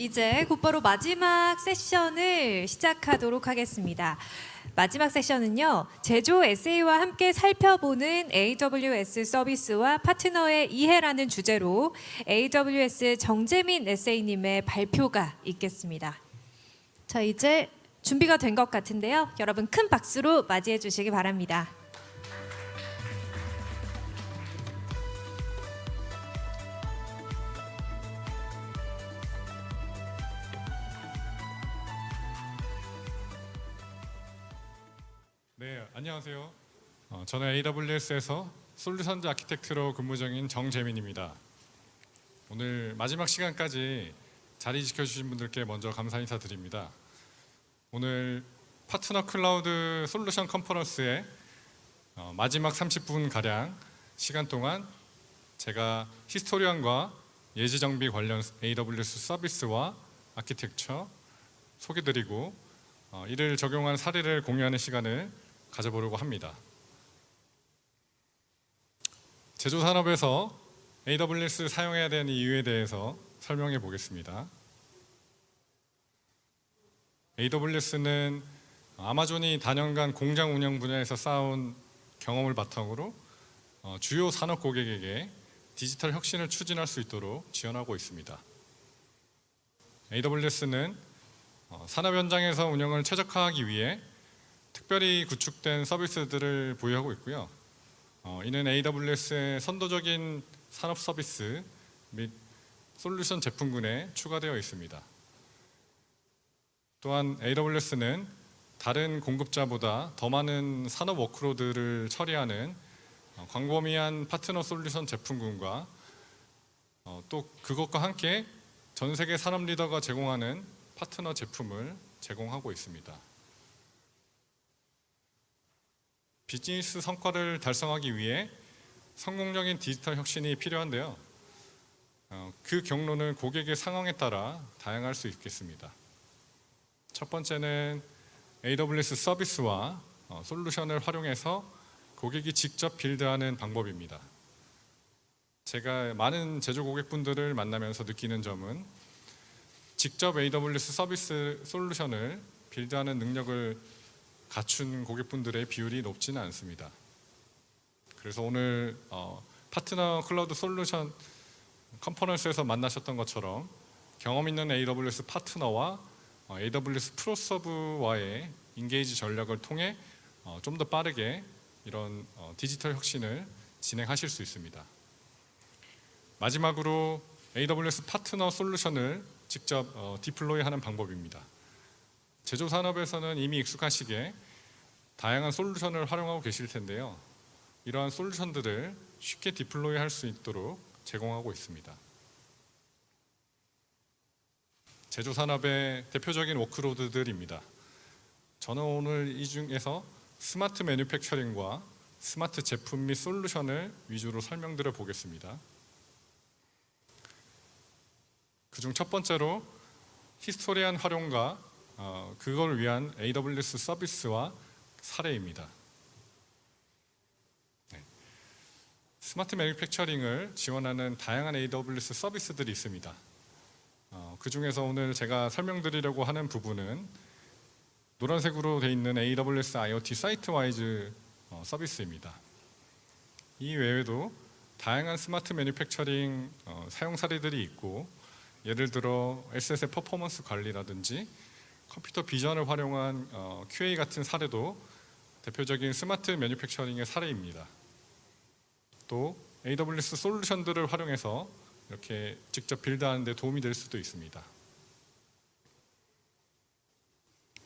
이제 곧바로 마지막 세션을 시작하도록 하겠습니다. 마지막 세션은요, 제조 SA와 함께 살펴보는 AWS 서비스와 파트너의 이해라는 주제로 AWS 정재민 SA님의 발표가 있겠습니다. 자, 이제 준비가 된 것 같은데요. 여러분 큰 박수로 맞이해 주시기 바랍니다. 네, 안녕하세요. 저는 AWS에서 솔루션즈 아키텍트로 근무 중인 정재민입니다. 오늘 마지막 시간까지 자리 지켜주신 분들께 먼저 감사 인사드립니다. 오늘 파트너 클라우드 솔루션 컨퍼런스의 마지막 30분 시간 동안 제가 히스토리언과 예지정비 관련 AWS 서비스와 아키텍처 소개드리고 이를 적용한 사례를 공유하는 시간을 가져보려고 합니다. 제조산업에서 AWS 사용해야 되는 이유에 대해서 설명해 보겠습니다. AWS는 아마존이 다년간 공장 운영 분야에서 쌓아온 경험을 바탕으로 주요 산업 고객에게 디지털 혁신을 추진할 수 있도록 지원하고 있습니다. AWS는 산업 현장에서 운영을 최적화하기 위해 특별히 구축된 서비스들을 보유하고 있고요. 이는 AWS의 선도적인 산업 서비스 및 솔루션 제품군에 추가되어 있습니다. 또한 AWS는 다른 공급자보다 더 많은 산업 워크로드를 처리하는 광범위한 파트너 솔루션 제품군과 또 그것과 함께 전 세계 산업 리더가 제공하는 파트너 제품을 제공하고 있습니다. 비즈니스 성과를 달성하기 위해 성공적인 디지털 혁신이 필요한데요. 그 경로는 고객의 상황에 따라 다양할 수 있겠습니다. 첫 번째는 AWS 서비스와 솔루션을 활용해서 고객이 직접 빌드하는 방법입니다. 제가 많은 제조 고객분들을 만나면서 느끼는 점은 직접 AWS 서비스 솔루션을 빌드하는 능력을 갖춘 고객분들의 비율이 높지는 않습니다. 그래서 오늘 파트너 클라우드 솔루션 컨퍼런스에서 만나셨던 것처럼 경험 있는 AWS 파트너와 AWS 프로서브와의 인게이지 전략을 통해 좀 더 빠르게 이런 디지털 혁신을 진행하실 수 있습니다. 마지막으로 AWS 파트너 솔루션을 직접 디플로이하는 방법입니다. 제조 산업에서는 이미 익숙하시게 다양한 솔루션을 활용하고 계실 텐데요. 이러한 솔루션들을 쉽게 디플로이할 수 있도록 제공하고 있습니다. 제조 산업의 대표적인 워크로드들입니다. 저는 오늘 이 중에서 스마트 매뉴팩처링과 스마트 제품 및 솔루션을 위주로 설명드려 보겠습니다. 그중 첫 번째로 히스토리안 활용과 그걸 위한 AWS 서비스와 사례입니다. 스마트 매뉴팩처링을 지원하는 다양한 AWS 서비스들이 있습니다. 그 중에서 오늘 제가 설명드리려고 하는 부분은 노란색으로 되어 있는 AWS IoT 사이트와이즈 서비스입니다. 이 외에도 다양한 스마트 매뉴팩처링 사용 사례들이 있고, 예를 들어 SS의 퍼포먼스 관리라든지 컴퓨터 비전을 활용한 QA 같은 사례도 대표적인 스마트 매뉴팩처링의 사례입니다. 또 AWS 솔루션들을 활용해서 이렇게 직접 빌드하는 데 도움이 될 수도 있습니다.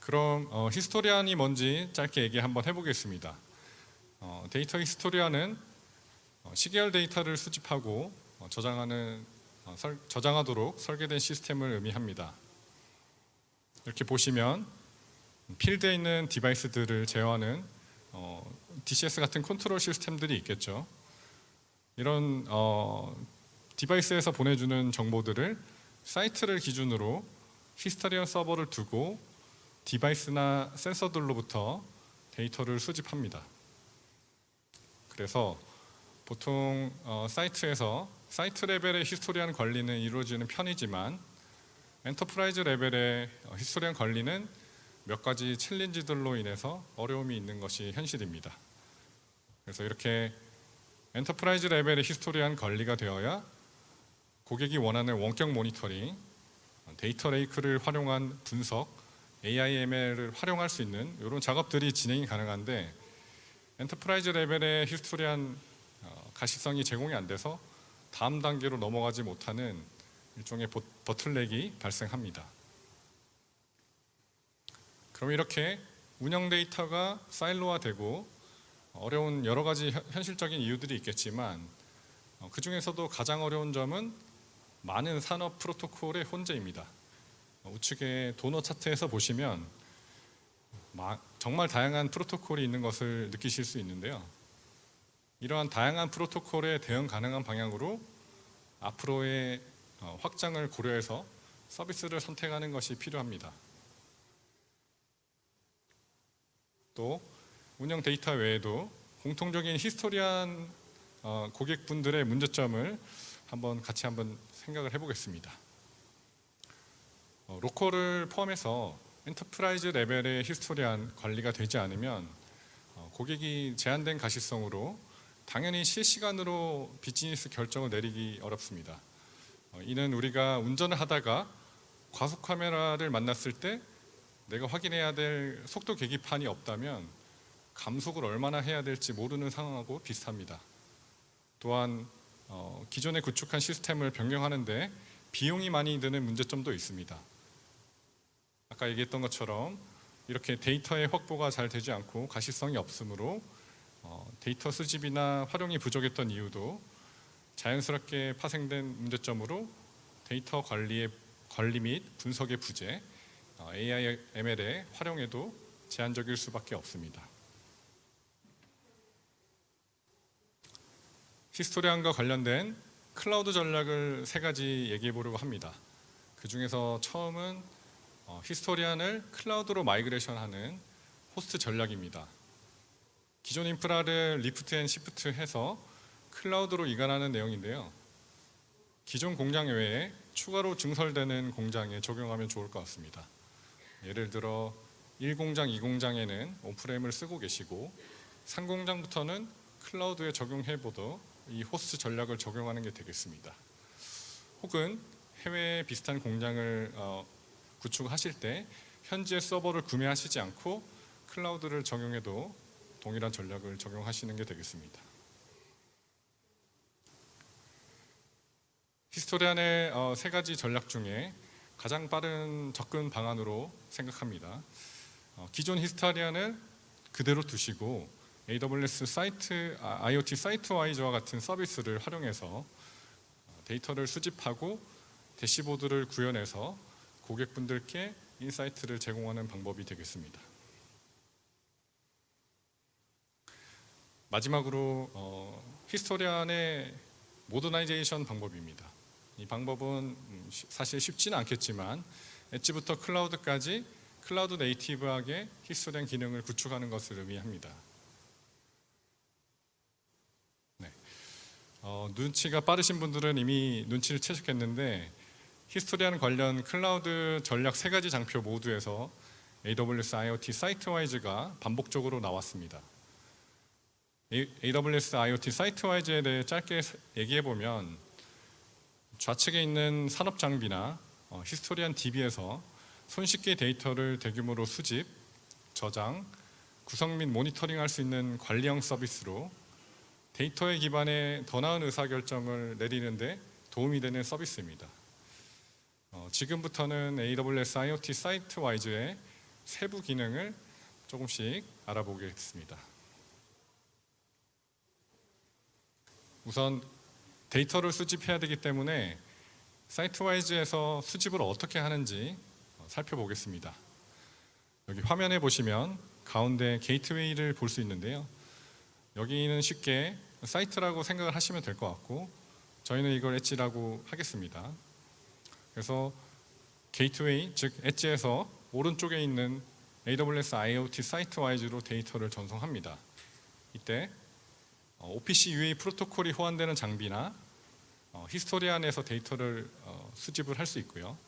그럼 히스토리안이 뭔지 짧게 얘기 한번 해보겠습니다. 데이터 히스토리안은 시계열 데이터를 수집하고 저장하도록 설계된 시스템을 의미합니다. 이렇게 보시면 필드에 있는 디바이스들을 제어하는 DCS 같은 컨트롤 시스템들이 있겠죠. 이런 디바이스에서 보내주는 정보들을 사이트를 기준으로 히스토리안 서버를 두고 디바이스나 센서들로부터 데이터를 수집합니다. 그래서 보통 사이트에서 사이트 레벨의 히스토리안 관리는 이루어지는 편이지만 엔터프라이즈 레벨의 히스토리안 관리는 몇 가지 챌린지들로 인해서 어려움이 있는 것이 현실입니다. 그래서 이렇게 엔터프라이즈 레벨의 히스토리안 관리가 되어야 고객이 원하는 원격 모니터링, 데이터 레이크를 활용한 분석, AIML을 활용할 수 있는 이런 작업들이 진행이 가능한데 엔터프라이즈 레벨의 히스토리안 가시성이 제공이 안 돼서 다음 단계로 넘어가지 못하는 일종의 버틀렉이 발생합니다. 그럼 이렇게 운영 데이터가 사일로화되고 어려운 여러 가지 현실적인 이유들이 있겠지만 그 중에서도 가장 어려운 점은 많은 산업 프로토콜의 혼재입니다. 우측의 도넛 차트에서 보시면 정말 다양한 프로토콜이 있는 것을 느끼실 수 있는데요. 이러한 다양한 프로토콜에 대응 가능한 방향으로 앞으로의 확장을 고려해서 서비스를 선택하는 것이 필요합니다. 또 운영 데이터 외에도 공통적인 히스토리안 고객분들의 문제점을 같이 한번 생각을 해보겠습니다. 로컬을 포함해서 엔터프라이즈 레벨의 히스토리안 관리가 되지 않으면 고객이 제한된 가시성으로 당연히 실시간으로 비즈니스 결정을 내리기 어렵습니다. 이는 우리가 운전을 하다가 과속 카메라를 만났을 때 내가 확인해야 될 속도 계기판이 없다면 감속을 얼마나 해야 될지 모르는 상황하고 비슷합니다. 또한 기존에 구축한 시스템을 변경하는데 비용이 많이 드는 문제점도 있습니다. 아까 얘기했던 것처럼 이렇게 데이터의 확보가 잘 되지 않고 가시성이 없으므로 데이터 수집이나 활용이 부족했던 이유도 자연스럽게 파생된 문제점으로 데이터 관리 및 분석의 부재, AI, ML의 활용에도 제한적일 수밖에 없습니다. 히스토리안과 관련된 클라우드 전략을 3가지 얘기해 보려고 합니다. 그 중에서 처음은 히스토리안을 클라우드로 마이그레이션하는 호스트 전략입니다. 기존 인프라를 리프트 앤 시프트 해서 클라우드로 이관하는 내용인데요. 기존 공장 외에 추가로 증설되는 공장에 적용하면 좋을 것 같습니다. 예를 들어 1공장, 2공장에는 온프레임을 쓰고 계시고 3공장부터는 클라우드에 적용해보도 이 호스트 전략을 적용하는 게 되겠습니다. 혹은 해외에 비슷한 공장을 구축하실 때 현지의 서버를 구매하시지 않고 클라우드를 적용해도 동일한 전략을 적용하시는 게 되겠습니다. 히스토리안의 3가지 전략 중에 가장 빠른 접근 방안으로 생각합니다. 기존 히스토리안을 그대로 두시고 AWS 사이트, IoT 사이트와이즈와 같은 서비스를 활용해서 데이터를 수집하고 대시보드를 구현해서 고객분들께 인사이트를 제공하는 방법이 되겠습니다. 마지막으로 히스토리안의 모더나이제이션 방법입니다. 이 방법은 사실 쉽지는 않겠지만 엣지부터 클라우드까지 클라우드 네이티브하게 히스토리안 기능을 구축하는 것을 의미합니다. 네. 눈치가 빠르신 분들은 이미 눈치를 채셨겠는데 히스토리안 관련 클라우드 전략 3가지 장표 모두에서 AWS IoT 사이트와이즈가 반복적으로 나왔습니다. AWS IoT 사이트와이즈에 대해 짧게 얘기해보면 좌측에 있는 산업 장비나 히스토리안 DB에서 손쉽게 데이터를 대규모로 수집, 저장, 구성 및 모니터링할 수 있는 관리형 서비스로 데이터에 기반해 더 나은 의사결정을 내리는데 도움이 되는 서비스입니다. 지금부터는 AWS IoT 사이트와이즈의 세부 기능을 조금씩 알아보겠습니다. 우선 데이터를 수집해야 되기 때문에 사이트와이즈에서 수집을 어떻게 하는지 살펴보겠습니다. 여기 화면에 보시면 가운데 게이트웨이를 볼 수 있는데요. 여기는 쉽게 사이트라고 생각을 하시면 될 것 같고 저희는 이걸 엣지라고 하겠습니다. 그래서 게이트웨이, 즉 엣지에서 오른쪽에 있는 AWS IoT 사이트와이즈로 데이터를 전송합니다. 이때 OPC UA 프로토콜이 호환되는 장비나 히스토리안에서 데이터를 수집을 할 수 있고요.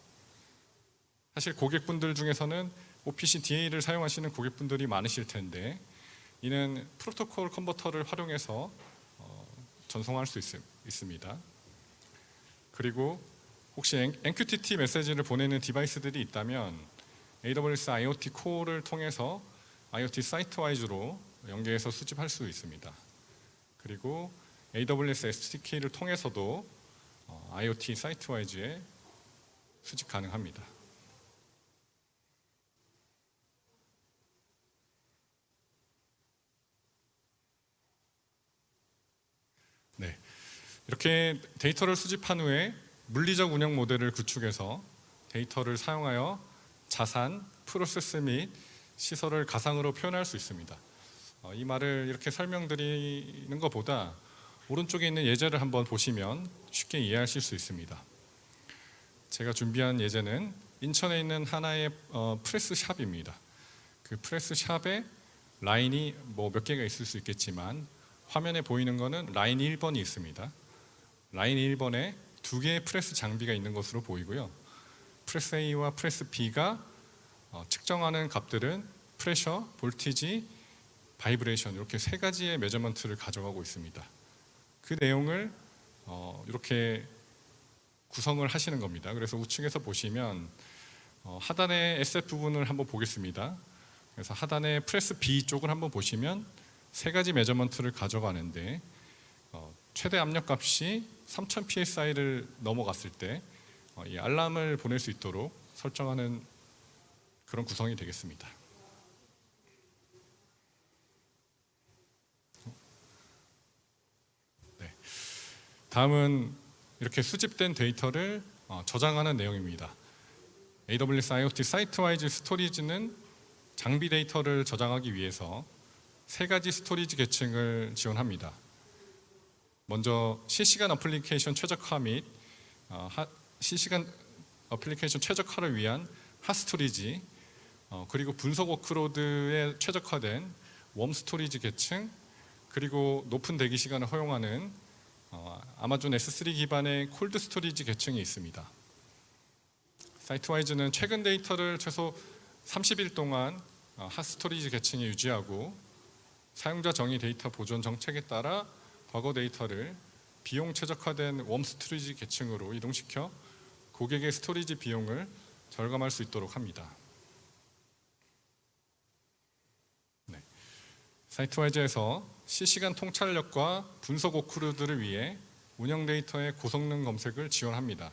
사실 고객분들 중에서는 OPC DA를 사용하시는 고객분들이 많으실 텐데 이는 프로토콜 컨버터를 활용해서 전송할 수 있습니다. 그리고 혹시 MQTT 메시지를 보내는 디바이스들이 있다면 AWS IoT 코어를 통해서 IoT 사이트와이즈로 연계해서 수집할 수 있습니다. 그리고 AWS SDK를 통해서도 IoT 사이트와이즈에 수집 가능합니다. 네, 이렇게 데이터를 수집한 후에 물리적 운영 모델을 구축해서 데이터를 사용하여 자산, 프로세스 및 시설을 가상으로 표현할 수 있습니다. 이 말을 이렇게 설명드리는 것보다 오른쪽에 있는 예제를 한번 보시면 쉽게 이해하실 수 있습니다. 제가 준비한 예제는 인천에 있는 하나의 프레스 샵입니다. 그 프레스 샵에 라인이 몇 개가 있을 수 있겠지만 화면에 보이는 것은 라인 1번이 있습니다. 라인 1번에 두 개의 프레스 장비가 있는 것으로 보이고요. 프레스 A와 프레스 B가 측정하는 값들은 프레셔, 볼티지, 바이브레이션 이렇게 세 가지의 메저먼트를 가져가고 있습니다. 그 내용을 이렇게 구성을 하시는 겁니다. 그래서 우측에서 보시면 하단의 SF 부분을 한번 보겠습니다. 그래서 하단의 프레스 B 쪽을 한번 보시면 세 가지 메저먼트를 가져가는데 최대 압력 값이 3000 psi를 넘어갔을 때 이 알람을 보낼 수 있도록 설정하는 그런 구성이 되겠습니다. 네. 다음은 이렇게 수집된 데이터를 저장하는 내용입니다. AWS IoT 사이트와이즈 스토리지는 장비 데이터를 저장하기 위해서 세 가지 스토리지 계층을 지원합니다. 먼저 실시간 어플리케이션 최적화 및 실시간 어플리케이션 최적화를 위한 핫스토리지, 그리고 분석 워크로드에 최적화된 웜 스토리지 계층, 그리고 높은 대기 시간을 허용하는 아마존 S3 기반의 콜드 스토리지 계층이 있습니다. 사이트와이즈는 최근 데이터를 최소 30일 동안 핫스토리지 계층에 유지하고 사용자 정의 데이터 보존 정책에 따라 과거 데이터를 비용 최적화된 웜 스토리지 계층으로 이동시켜 고객의 스토리지 비용을 절감할 수 있도록 합니다. 네. 사이트와이즈에서 실시간 통찰력과 분석 워크로드를 위해 운영 데이터의 고성능 검색을 지원합니다.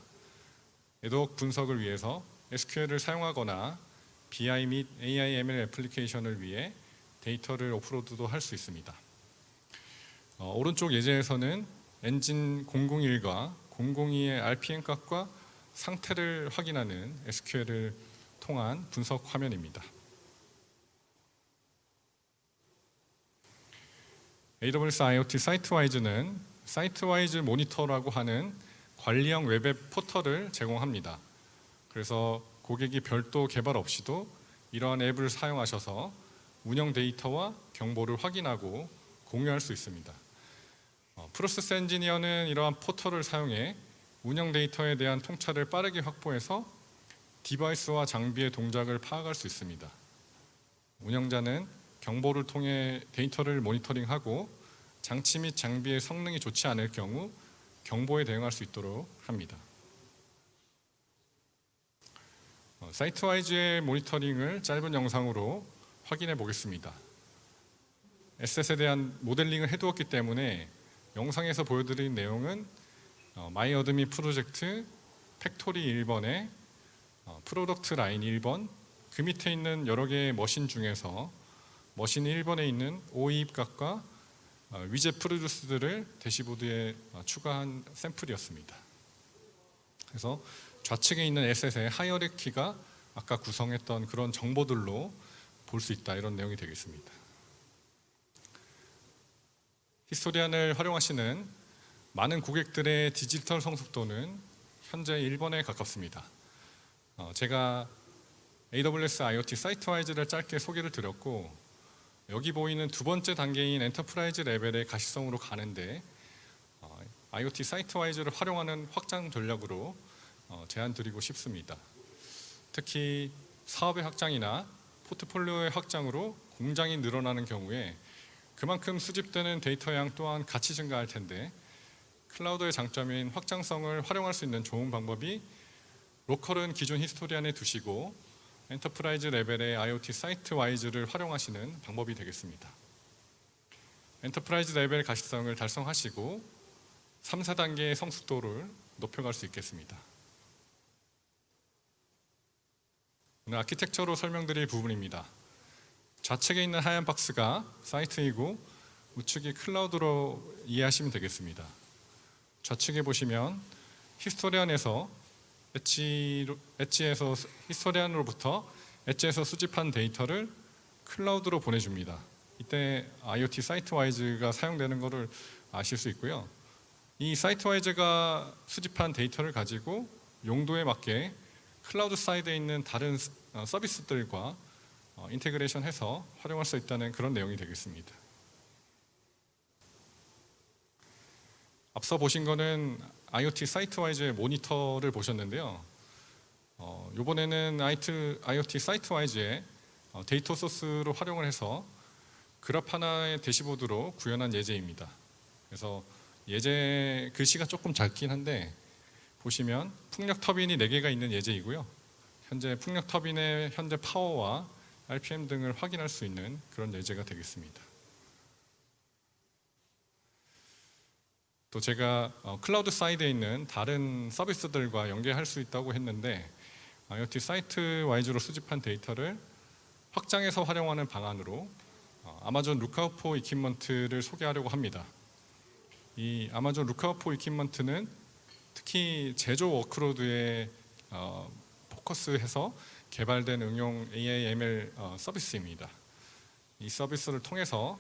애드호c 분석을 위해서 SQL을 사용하거나 BI 및 AI ML 애플리케이션을 위해 데이터를 오프로드도 할 수 있습니다. 오른쪽 예제에서는 엔진 001과 002의 RPM 값과 상태를 확인하는 SQL을 통한 분석 화면입니다. AWS IoT 사이트와이즈는 사이트와이즈 모니터라고 하는 관리형 웹앱 포털을 제공합니다. 그래서 고객이 별도 개발 없이도 이러한 앱을 사용하셔서 운영 데이터와 경보를 확인하고 공유할 수 있습니다. 프로세스 엔지니어는 이러한 포털을 사용해 운영 데이터에 대한 통찰을 빠르게 확보해서 디바이스와 장비의 동작을 파악할 수 있습니다. 운영자는 경보를 통해 데이터를 모니터링하고 장치 및 장비의 성능이 좋지 않을 경우 경보에 대응할 수 있도록 합니다. 사이트와이즈의 모니터링을 짧은 영상으로 확인해 보겠습니다. 에셋에 대한 모델링을 해두었기 때문에 영상에서 보여드린 내용은 마이어드미 프로젝트 팩토리 1번에 프로덕트 라인 1번, 그 밑에 있는 여러 개의 머신 중에서 머신 1번에 있는 OE입각과 위젯 프로듀스들을 대시보드에 추가한 샘플이었습니다. 그래서 좌측에 있는 에셋의 하이어리키가 아까 구성했던 그런 정보들로 볼 수 있다, 이런 내용이 되겠습니다. 히스토리안을 활용하시는 많은 고객들의 디지털 성숙도는 현재 1번에 가깝습니다. 제가 AWS IoT 사이트와이즈를 짧게 소개를 드렸고, 여기 보이는 두 번째 단계인 엔터프라이즈 레벨의 가시성으로 가는데 IoT 사이트와이즈를 활용하는 확장 전략으로 제안 드리고 싶습니다. 특히 사업의 확장이나 포트폴리오의 확장으로 공장이 늘어나는 경우에 그만큼 수집되는 데이터 양 또한 같이 증가할 텐데, 클라우드의 장점인 확장성을 활용할 수 있는 좋은 방법이 로컬은 기존 히스토리 안에 두시고 엔터프라이즈 레벨의 IoT 사이트 와이즈를 활용하시는 방법이 되겠습니다. 엔터프라이즈 레벨 가시성을 달성하시고 3, 4단계의 성숙도를 높여갈 수 있겠습니다. 오늘 아키텍처로 설명드릴 부분입니다. 좌측에 있는 하얀 박스가 사이트이고 우측이 클라우드로 이해하시면 되겠습니다. 좌측에 보시면 히스토리안에서 엣지에서 히스토리안으로부터 엣지에서 수집한 데이터를 클라우드로 보내줍니다. 이때 IoT 사이트 와이즈가 사용되는 것을 아실 수 있고요. 이 사이트 와이즈가 수집한 데이터를 가지고 용도에 맞게 클라우드 사이드에 있는 다른 서비스들과 인테그레이션해서 활용할 수 있다는 그런 내용이 되겠습니다. 앞서 보신 거는 IoT 사이트 와이즈의 모니터를 보셨는데요. 이번에는 IoT 사이트 와이즈의 데이터 소스로 활용을 해서 그래프 하나의 대시보드로 구현한 예제입니다. 그래서 예제 글씨가 조금 작긴 한데 보시면 풍력 터빈이 4개가 있는 예제이고요. 현재 풍력 터빈의 현재 파워와 RPM 등을 확인할 수 있는 그런 예제가 되겠습니다. 또 제가 클라우드 사이드에 있는 다른 서비스들과 연계할 수 있다고 했는데, IoT 사이트 와이즈로 수집한 데이터를 확장해서 활용하는 방안으로 아마존 루카우포 이퀴먼트를 소개하려고 합니다. 이 아마존 루카우포 이퀴먼트는 특히 제조 워크로드에 포커스해서 개발된 응용 AI, ML 서비스입니다. 이 서비스를 통해서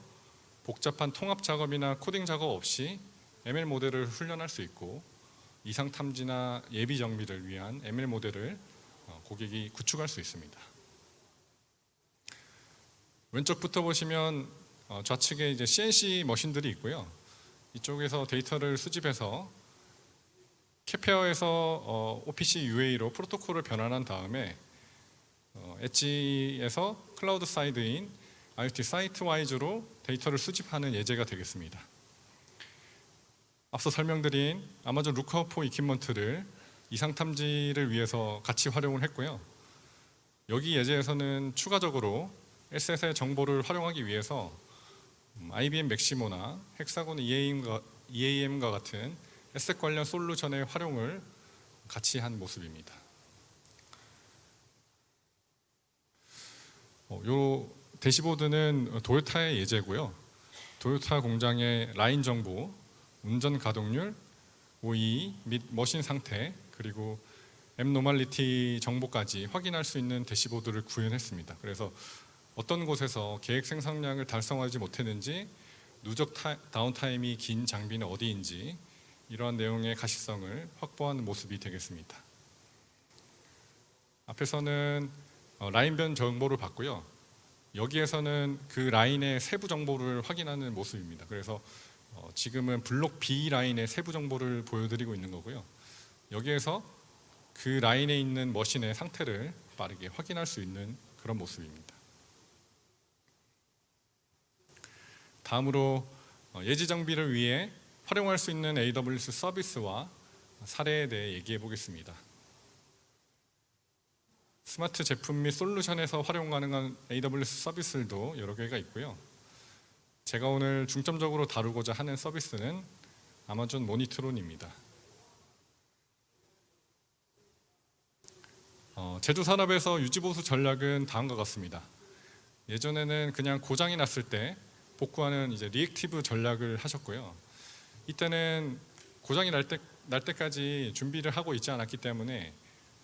복잡한 통합 작업이나 코딩 작업 없이 ML 모델을 훈련할 수 있고 이상 탐지나 예비 정비를 위한 ML 모델을 고객이 구축할 수 있습니다. 왼쪽부터 보시면 좌측에 이제 CNC 머신들이 있고요. 이쪽에서 데이터를 수집해서 캐페어에서 OPC UA로 프로토콜을 변환한 다음에 엣지에서 클라우드 사이드인 IoT 사이트 와이즈로 데이터를 수집하는 예제가 되겠습니다. 앞서 설명드린 아마존 루카우포 이퀴먼트를 이상 탐지를 위해서 같이 활용을 했고요. 여기 예제에서는 추가적으로 에셋의 정보를 활용하기 위해서 IBM 맥시모나 헥사곤 EAM과 같은 에셋 관련 솔루션의 활용을 같이 한 모습입니다. 이 대시보드는 도요타의 예제고요. 도요타 공장의 라인 정보, 운전 가동률, OEE 및 머신 상태, 그리고 앱노멀리티 정보까지 확인할 수 있는 대시보드를 구현했습니다. 그래서 어떤 곳에서 계획 생산량을 달성하지 못했는지, 누적 다운타임이 긴 장비는 어디인지 이러한 내용의 가시성을 확보하는 모습이 되겠습니다. 앞에서는 라인 변 정보를 봤고요. 여기에서는 그 라인의 세부 정보를 확인하는 모습입니다. 그래서 지금은 블록 B 라인의 세부 정보를 보여드리고 있는 거고요. 여기에서 그 라인에 있는 머신의 상태를 빠르게 확인할 수 있는 그런 모습입니다. 다음으로 예지 정비를 위해 활용할 수 있는 AWS 서비스와 사례에 대해 얘기해 보겠습니다. 스마트 제품 및 솔루션에서 활용 가능한 AWS 서비스들도 여러 개가 있고요. 제가 오늘 중점적으로 다루고자 하는 서비스는 아마존 모니트론입니다. 제조 산업에서 유지보수 전략은 다음과 같습니다. 예전에는 그냥 고장이 났을 때 복구하는 이제 리액티브 전략을 하셨고요. 이때는 고장이 날 때까지 준비를 하고 있지 않았기 때문에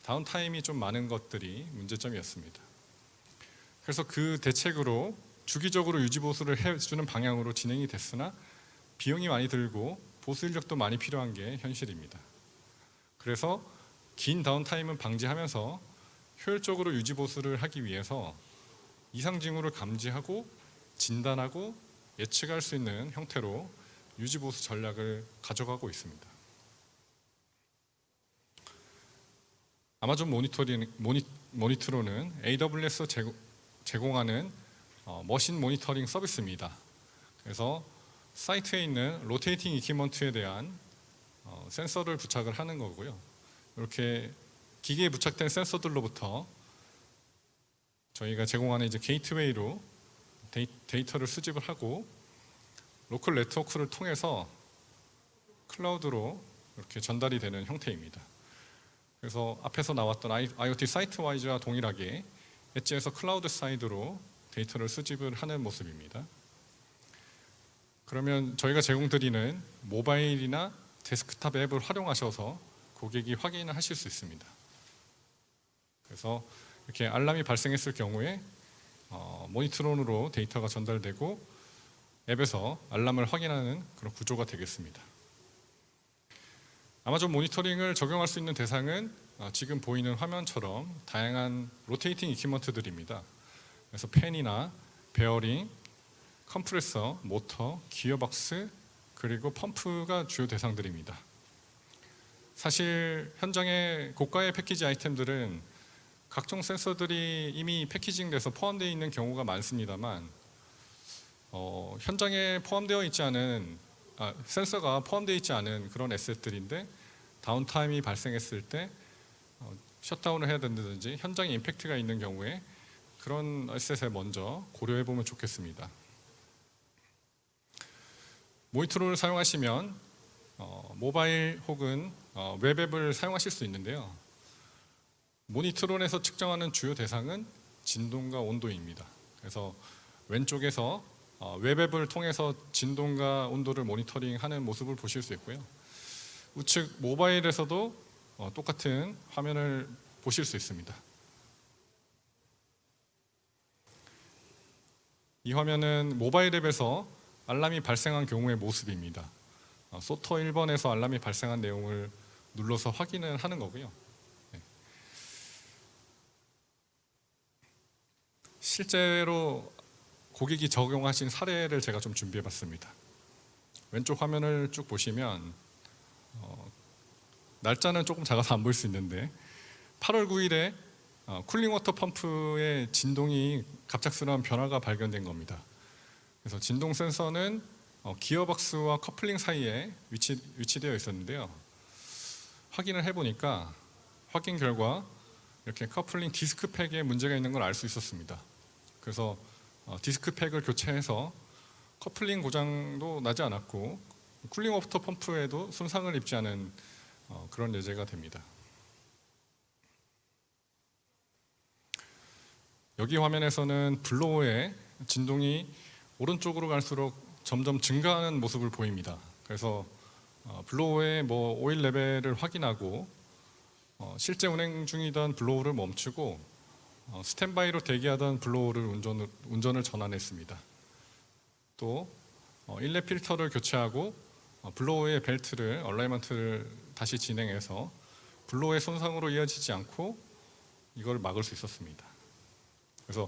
다운타임이 좀 많은 것들이 문제점이었습니다. 그래서 그 대책으로 주기적으로 유지보수를 해주는 방향으로 진행이 됐으나 비용이 많이 들고 보수 인력도 많이 필요한 게 현실입니다. 그래서 긴 다운타임은 방지하면서 효율적으로 유지보수를 하기 위해서 이상 징후를 감지하고 진단하고 예측할 수 있는 형태로 유지보수 전략을 가져가고 있습니다. 아마존 모니트로는 AWS 제공하는 머신 모니터링 서비스입니다. 그래서 사이트에 있는 로테이팅 이퀴먼트에 대한 센서를 부착을 하는 거고요. 이렇게 기기에 부착된 센서들로부터 저희가 제공하는 이제 게이트웨이로 데이터를 수집을 하고 로컬 네트워크를 통해서 클라우드로 이렇게 전달이 되는 형태입니다. 그래서 앞에서 나왔던 IoT 사이트와이즈와 동일하게 엣지에서 클라우드 사이드로 데이터를 수집을 하는 모습입니다. 그러면 저희가 제공드리는 모바일이나 데스크탑 앱을 활용하셔서 고객이 확인을 하실 수 있습니다. 그래서 이렇게 알람이 발생했을 경우에 모니트론으로 데이터가 전달되고 앱에서 알람을 확인하는 그런 구조가 되겠습니다. 아마존 모니터링을 적용할 수 있는 대상은 지금 보이는 화면처럼 다양한 로테이팅 이퀴먼트들입니다. 그래서 팬이나 베어링, 컴프레서, 모터, 기어박스, 그리고 펌프가 주요 대상들입니다. 사실 현장의 고가의 패키지 아이템들은 각종 센서들이 이미 패키징돼서 포함되어 있는 경우가 많습니다만 현장에 포함되어 있지 않은 센서가 포함되어 있지 않은 그런 에셋들인데 다운타임이 발생했을 때 셧다운을 해야 된다든지 현장에 임팩트가 있는 경우에 그런 에셋에 먼저 고려해 보면 좋겠습니다. 모니터를 사용하시면 모바일 혹은 웹앱을 사용하실 수 있는데요. 모니터론에서 측정하는 주요 대상은 진동과 온도입니다. 그래서 왼쪽에서 웹앱을 통해서 진동과 온도를 모니터링하는 모습을 보실 수 있고요. 우측 모바일에서도 똑같은 화면을 보실 수 있습니다. 이 화면은 모바일 앱에서 알람이 발생한 경우의 모습입니다. 소터 1번에서 알람이 발생한 내용을 눌러서 확인을 하는 거고요. 실제로 고객이 적용하신 사례를 제가 좀 준비해 봤습니다. 왼쪽 화면을 쭉 보시면 날짜는 조금 작아서 안 보일 수 있는데 8월 9일에 쿨링 워터 펌프의 진동이 갑작스러운 변화가 발견된 겁니다. 그래서 진동 센서는 기어박스와 커플링 사이에 위치되어 있었는데요. 확인을 해보니까 확인 결과 이렇게 커플링 디스크팩에 문제가 있는 걸 알 수 있었습니다. 그래서 디스크팩을 교체해서 커플링 고장도 나지 않았고 쿨링 워터 펌프에도 손상을 입지 않은 그런 예제가 됩니다. 여기 화면에서는 블로어의 진동이 오른쪽으로 갈수록 점점 증가하는 모습을 보입니다. 그래서 블로어의 오일 레벨을 확인하고 실제 운행 중이던 블로어를 멈추고 스탠바이로 대기하던 블로어를 운전을 전환했습니다. 또 인let 필터를 교체하고 블로어의 벨트를 얼라이먼트를 다시 진행해서 블로어의 손상으로 이어지지 않고 이걸 막을 수 있었습니다. 그래서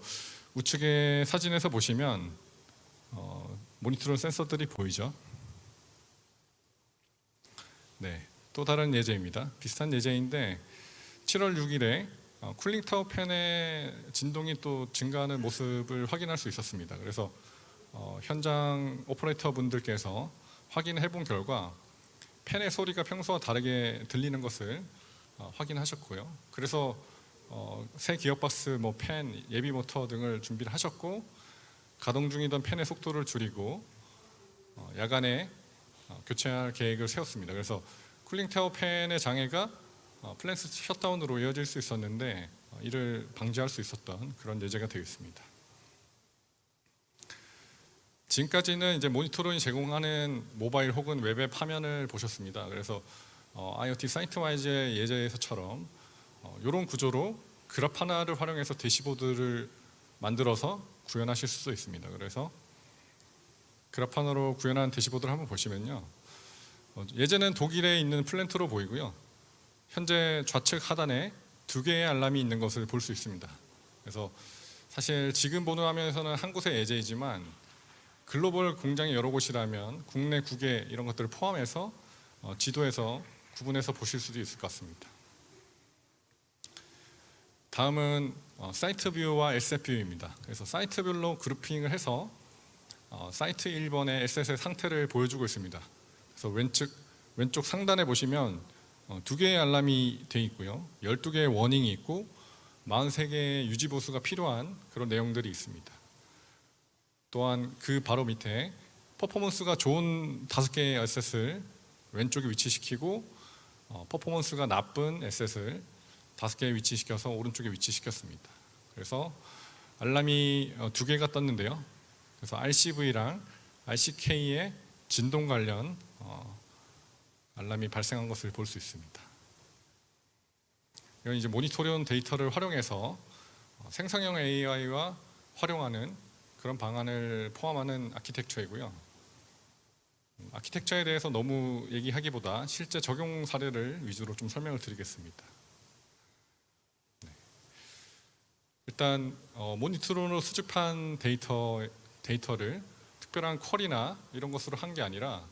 우측의 사진에서 보시면 모니터론 센서들이 보이죠. 네, 또 다른 예제입니다. 비슷한 예제인데 7월 6일에 쿨링 타워 팬의 진동이 또 증가하는 모습을 확인할 수 있었습니다. 그래서 현장 오퍼레이터 분들께서 확인해 본 결과 팬의 소리가 평소와 다르게 들리는 것을 확인하셨고요. 그래서 새 기어박스, 팬, 예비 모터 등을 준비를 하셨고 가동 중이던 팬의 속도를 줄이고 야간에 교체할 계획을 세웠습니다. 그래서 쿨링 타워 팬의 장애가 플랜트 셧다운으로 이어질 수 있었는데 이를 방지할 수 있었던 그런 예제가 되겠습니다. 지금까지는 이제 모니터론이 제공하는 모바일 혹은 웹앱 화면을 보셨습니다. 그래서 IoT 사이트와이즈의 예제에서처럼 이런 구조로 그래프 하나를 활용해서 대시보드를 만들어서 구현하실 수도 있습니다. 그래서 그래프 하나로 구현한 대시보드를 한번 보시면요. 예제는 독일에 있는 플랜트로 보이고요. 현재 좌측 하단에 2개의 알람이 있는 것을 볼 수 있습니다. 그래서 사실 지금 보는 화면에서는 한 곳의 예제이지만 글로벌 공장이 여러 곳이라면 국내 국외 이런 것들을 포함해서 지도에서 구분해서 보실 수도 있을 것 같습니다. 다음은 사이트 뷰와 에셋 뷰입니다. 그래서 사이트별로 그룹핑을 해서 사이트 1번의 에셋의 상태를 보여주고 있습니다. 그래서 왼쪽 상단에 보시면 2개의 알람이 되어 있고요. 12개의 워닝이 있고 43개의 유지 보수가 필요한 그런 내용들이 있습니다. 또한 그 바로 밑에 퍼포먼스가 좋은 5개의 에셋을 왼쪽에 위치시키고 퍼포먼스가 나쁜 에셋을 5개에 위치시켜서 오른쪽에 위치시켰습니다. 그래서 알람이 2개가 떴는데요. 그래서 RCV랑 RCK의 진동 관련 알람이 발생한 것을 볼 수 있습니다. 이건 이제 모니터링 데이터를 활용해서 생성형 AI와 활용하는 그런 방안을 포함하는 아키텍처이고요. 아키텍처에 대해서 너무 얘기하기보다 실제 적용 사례를 위주로 좀 설명을 드리겠습니다. 일단 모니터링으로 수집한 데이터를 특별한 쿼리나 이런 것으로 한 게 아니라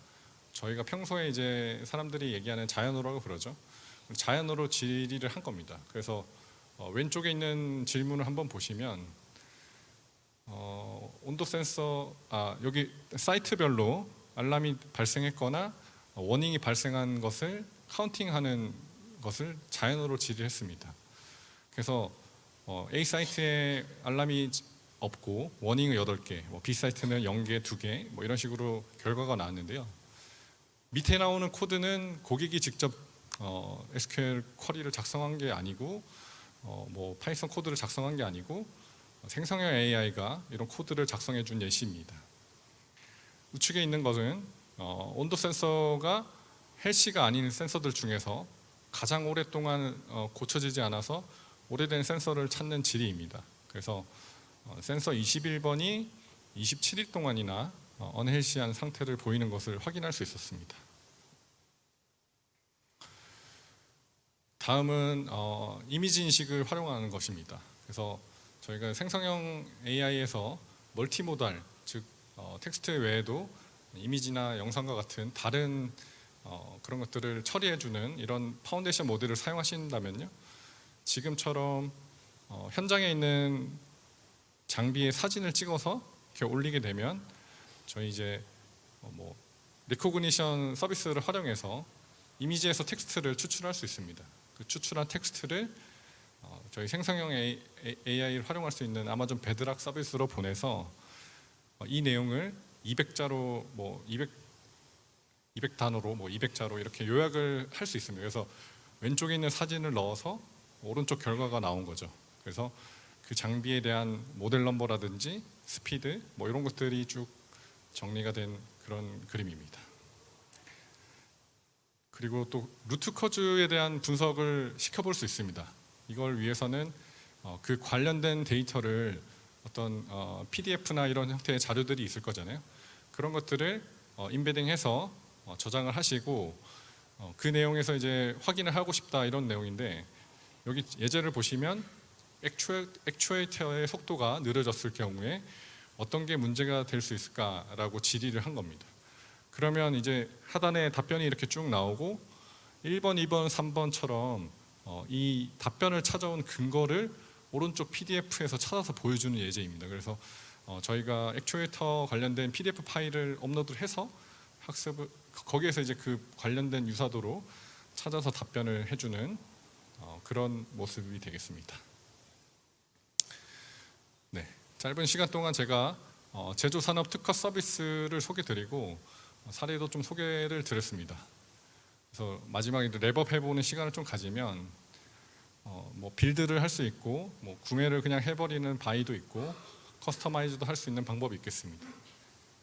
저희가 평소에 이제 사람들이 얘기하는 자연어라고 그러죠. 자연어로 질의를 한 겁니다. 그래서 왼쪽에 있는 질문을 한번 보시면 온도 센서 여기 사이트별로 알람이 발생했거나 워닝이 발생한 것을 카운팅하는 것을 자연어로 질의했습니다. 그래서 A 사이트에 알람이 없고 워닝은 8개, B 사이트는 0개, 2개 뭐 이런 식으로 결과가 나왔는데요. 밑에 나오는 코드는 고객이 직접 SQL 쿼리를 작성한 게 아니고 뭐 파이썬 코드를 작성한 게 아니고 생성형 AI가 이런 코드를 작성해 준 예시입니다. 우측에 있는 것은 온도 센서가 헬시가 아닌 센서들 중에서 가장 오랫동안 고쳐지지 않아서 오래된 센서를 찾는 질의입니다. 그래서 센서 21번이 27일 동안이나 언헬시한 상태를 보이는 것을 확인할 수 있었습니다. 다음은 이미지 인식을 활용하는 것입니다. 그래서 저희가 생성형 AI에서 멀티모달, 즉 텍스트 외에도 이미지나 영상과 같은 다른 그런 것들을 처리해주는 이런 파운데이션 모델을 사용하신다면요, 지금처럼 현장에 있는 장비의 사진을 찍어서 이렇게 올리게 되면 저희 이제 뭐 리코그니션 서비스를 활용해서 이미지에서 텍스트를 추출할 수 있습니다. 그 추출한 텍스트를 저희 생성형 AI를 활용할 수 있는 아마존 베드락 서비스로 보내서 이 내용을 200자로 200단어로 200자로 이렇게 요약을 할 수 있습니다. 그래서 왼쪽에 있는 사진을 넣어서 오른쪽 결과가 나온 거죠. 그래서 그 장비에 대한 모델 넘버라든지 스피드 뭐 이런 것들이 쭉 정리가 된 그런 그림입니다. 그리고 또 루트 커즈에 대한 분석을 시켜볼 수 있습니다. 이걸 위해서는 그 관련된 데이터를 어떤 PDF나 이런 형태의 자료들이 있을 거잖아요. 그런 것들을 인베딩해서 저장을 하시고 그 내용에서 이제 확인을 하고 싶다 이런 내용인데, 여기 예제를 보시면 액추에이터의 속도가 느려졌을 경우에 어떤 게 문제가 될 수 있을까라고 질의를 한 겁니다. 그러면 이제 하단에 답변이 이렇게 쭉 나오고 1번, 2번, 3번처럼 이 답변을 찾아온 근거를 오른쪽 PDF에서 찾아서 보여주는 예제입니다. 그래서 저희가 액추에이터 관련된 PDF 파일을 업로드를 해서 학습을 거기에서 이제 그 관련된 유사도로 찾아서 답변을 해주는 그런 모습이 되겠습니다. 네, 짧은 시간 동안 제가 제조산업 특화 서비스를 소개드리고 사례도 좀 소개를 드렸습니다. 그래서 마지막에 랩업 해보는 시간을 좀 가지면 뭐 빌드를 할 수 있고 뭐 구매를 그냥 해버리는 바이도 있고 커스터마이즈도 할 수 있는 방법이 있겠습니다.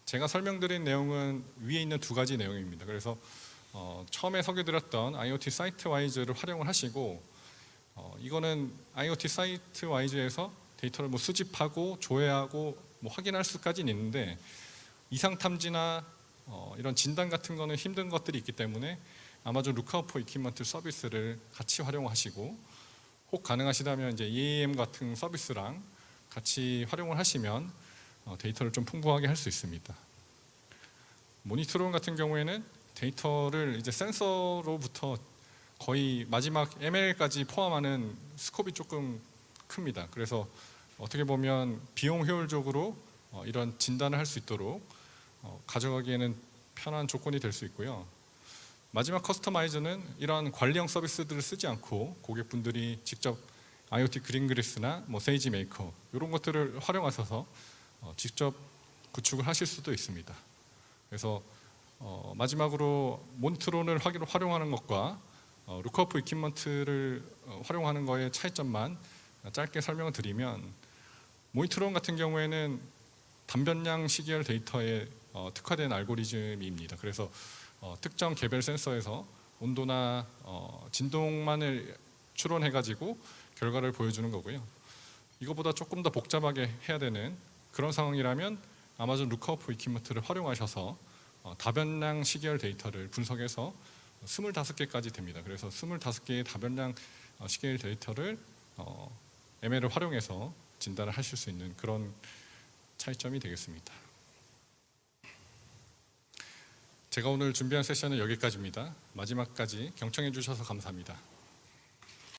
제가 설명드린 내용은 위에 있는 2가지 내용입니다. 그래서 처음에 소개드렸던 IoT 사이트와이즈를 활용을 하시고 이거는 IoT 사이트와이즈에서 데이터를 뭐 수집하고 조회하고 뭐 확인할 수까지는 있는데 이상 탐지나 이런 진단 같은 거는 힘든 것들이 있기 때문에 아마존 루크아웃 포 이퀴먼트 서비스를 같이 활용하시고, 혹 가능하시다면 이제 EAM 같은 서비스랑 같이 활용을 하시면 데이터를 좀 풍부하게 할 수 있습니다. 모니터링 같은 경우에는 데이터를 이제 센서로부터 거의 마지막 ML까지 포함하는 스콥이 조금 큽니다. 그래서 어떻게 보면 비용 효율적으로 이런 진단을 할 수 있도록 가져가기에는 편한 조건이 될 수 있고요. 마지막 커스터마이저는 이러한 관리형 서비스들을 쓰지 않고 고객분들이 직접 IoT 그린그리스나 세이지 메이커 이런 것들을 활용하셔서 직접 구축을 하실 수도 있습니다. 그래서 마지막으로 몬트론을 활용하는 것과 루크어프 이퀴먼트를 활용하는 거의 차이점만 짧게 설명을 드리면, 모니트론 같은 경우에는 단변량 시계열 데이터에 특화된 알고리즘입니다. 그래서 특정 개별 센서에서 온도나 진동만을 추론해가지고 결과를 보여주는 거고요. 이거보다 조금 더 복잡하게 해야 되는 그런 상황이라면 아마존 루크어프 이퀴먼트를 활용하셔서 다변량 시계열 데이터를 분석해서 25개까지 됩니다. 그래서 25개의 다변량 시계열 데이터를 ML을 활용해서 진단을 하실 수 있는 그런 차이점이 되겠습니다. 제가 오늘 준비한 세션은 여기까지입니다. 마지막까지 경청해 주셔서 감사합니다.